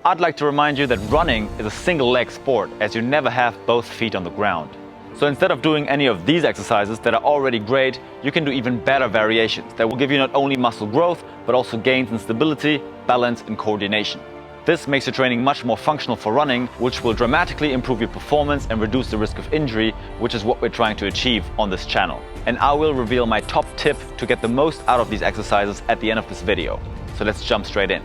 I'd like to remind you that running is a single leg sport, as you never have both feet on the ground. So instead of doing any of these exercises that are already great, you can do even better variations that will give you not only muscle growth, but also gains in stability, balance and coordination. This makes your training much more functional for running, which will dramatically improve your performance and reduce the risk of injury, which is what we're trying to achieve on this channel. And I will reveal my top tip to get the most out of these exercises at the end of this video. So let's jump straight in.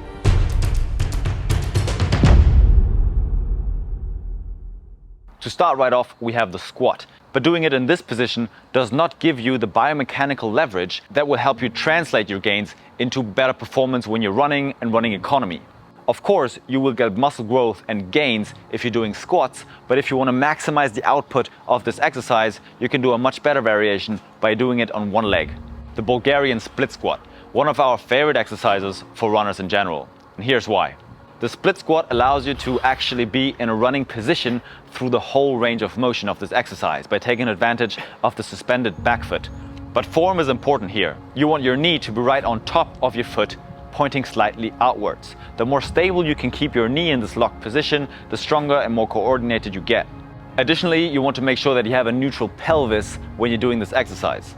To start right off, we have the squat. But doing it in this position does not give you the biomechanical leverage that will help you translate your gains into better performance when you're running and running economy. Of course, you will get muscle growth and gains if you're doing squats, but if you want to maximize the output of this exercise, you can do a much better variation by doing it on one leg. The Bulgarian split squat, one of our favorite exercises for runners in general. And here's why. The split squat allows you to actually be in a running position through the whole range of motion of this exercise by taking advantage of the suspended back foot. But form is important here. You want your knee to be right on top of your foot, pointing slightly outwards. The more stable you can keep your knee in this locked position, the stronger and more coordinated you get. Additionally, you want to make sure that you have a neutral pelvis when you're doing this exercise.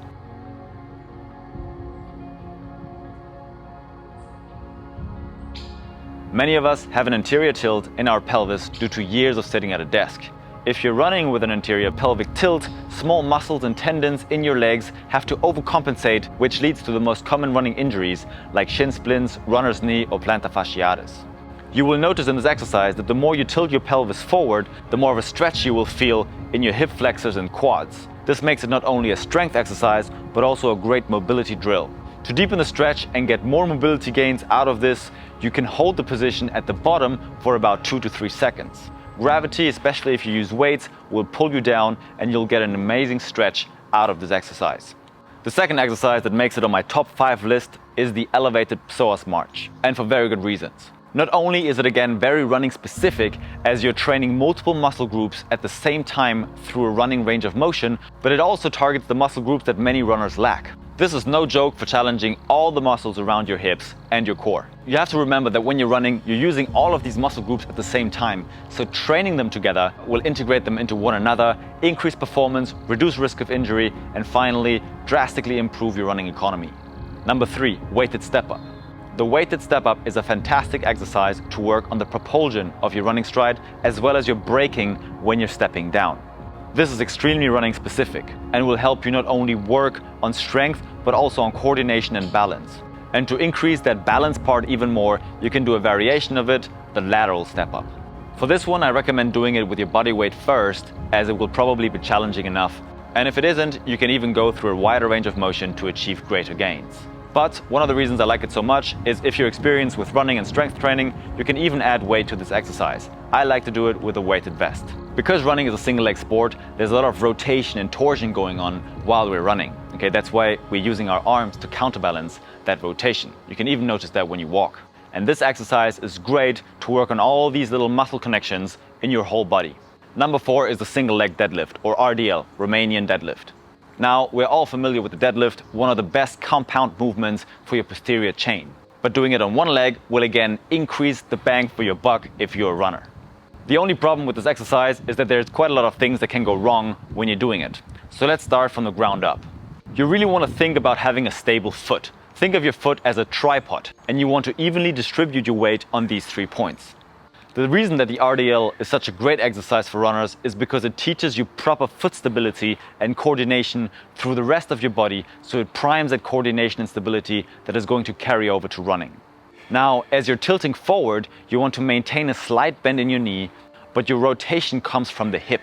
Many of us have an anterior tilt in our pelvis due to years of sitting at a desk. If you're running with an anterior pelvic tilt, small muscles and tendons in your legs have to overcompensate, which leads to the most common running injuries like shin splints, runner's knee or plantar fasciitis. You will notice in this exercise that the more you tilt your pelvis forward, the more of a stretch you will feel in your hip flexors and quads. This makes it not only a strength exercise, but also a great mobility drill. To deepen the stretch and get more mobility gains out of this, you can hold the position at the bottom for about 2 to 3 seconds. Gravity, especially if you use weights, will pull you down and you'll get an amazing stretch out of this exercise. The second exercise that makes it on my top 5 list is the elevated psoas march, and for very good reasons. Not only is it again very running specific, as you're training multiple muscle groups at the same time through a running range of motion, but it also targets the muscle groups that many runners lack. This is no joke for challenging all the muscles around your hips and your core. You have to remember that when you're running, you're using all of these muscle groups at the same time. So training them together will integrate them into one another, increase performance, reduce risk of injury, and finally, drastically improve your running economy. Number 3, weighted step up. The weighted step up is a fantastic exercise to work on the propulsion of your running stride, as well as your braking when you're stepping down. This is extremely running specific and will help you not only work on strength, but also on coordination and balance. And to increase that balance part even more, you can do a variation of it, the lateral step up. For this one, I recommend doing it with your body weight first, as it will probably be challenging enough. And if it isn't, you can even go through a wider range of motion to achieve greater gains. But one of the reasons I like it so much is if you're experienced with running and strength training, you can even add weight to this exercise. I like to do it with a weighted vest. Because running is a single leg sport, there's a lot of rotation and torsion going on while we're running. Okay, that's why we're using our arms to counterbalance that rotation. You can even notice that when you walk. And this exercise is great to work on all these little muscle connections in your whole body. Number 4 is the single leg deadlift, or RDL, Romanian deadlift. Now, we're all familiar with the deadlift, one of the best compound movements for your posterior chain. But doing it on one leg will again increase the bang for your buck if you're a runner. The only problem with this exercise is that there's quite a lot of things that can go wrong when you're doing it. So let's start from the ground up. You really want to think about having a stable foot. Think of your foot as a tripod, and you want to evenly distribute your weight on these 3 points. The reason that the RDL is such a great exercise for runners is because it teaches you proper foot stability and coordination through the rest of your body, so it primes that coordination and stability that is going to carry over to running. Now, as you're tilting forward, you want to maintain a slight bend in your knee, but your rotation comes from the hip.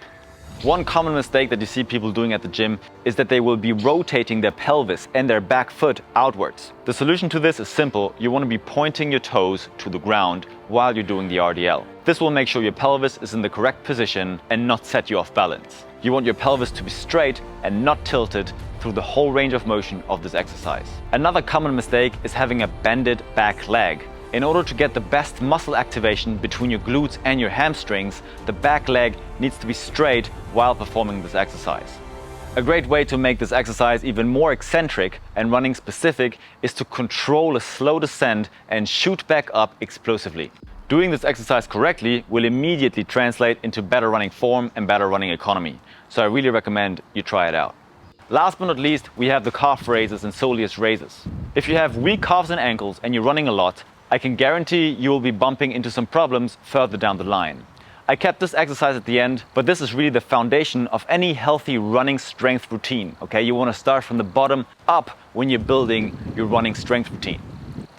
One common mistake that you see people doing at the gym is that they will be rotating their pelvis and their back foot outwards. The solution to this is simple. You want to be pointing your toes to the ground while you're doing the RDL. This will make sure your pelvis is in the correct position and not set you off balance. You want your pelvis to be straight and not tilted through the whole range of motion of this exercise. Another common mistake is having a bended back leg. In order to get the best muscle activation between your glutes and your hamstrings, the back leg needs to be straight while performing this exercise. A great way to make this exercise even more eccentric and running specific is to control a slow descent and shoot back up explosively. Doing this exercise correctly will immediately translate into better running form and better running economy. So I really recommend you try it out. Last but not least, we have the calf raises and soleus raises. If you have weak calves and ankles and you're running a lot, I can guarantee you will be bumping into some problems further down the line. I kept this exercise at the end, but this is really the foundation of any healthy running strength routine. Okay, you want to start from the bottom up when you're building your running strength routine.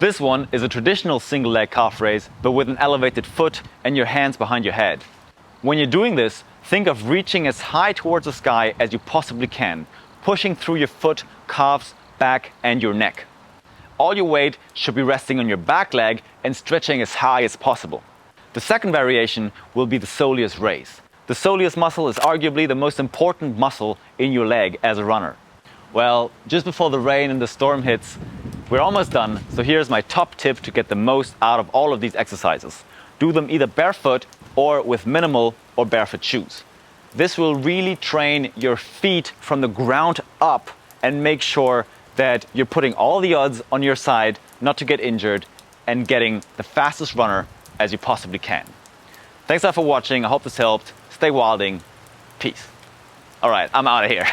This one is a traditional single leg calf raise, but with an elevated foot and your hands behind your head. When you're doing this, think of reaching as high towards the sky as you possibly can, pushing through your foot, calves, back, and your neck. All your weight should be resting on your back leg and stretching as high as possible. The second variation will be the soleus raise. The soleus muscle is arguably the most important muscle in your leg as a runner. Well, just before the rain and the storm hits, we're almost done, so here's my top tip to get the most out of all of these exercises. Do them either barefoot or with minimal or barefoot shoes. This will really train your feet from the ground up and make sure that you're putting all the odds on your side not to get injured and getting the fastest runner as you possibly can. Thanks a lot for watching. I hope this helped. Stay wilding. Peace. All right, I'm out of here.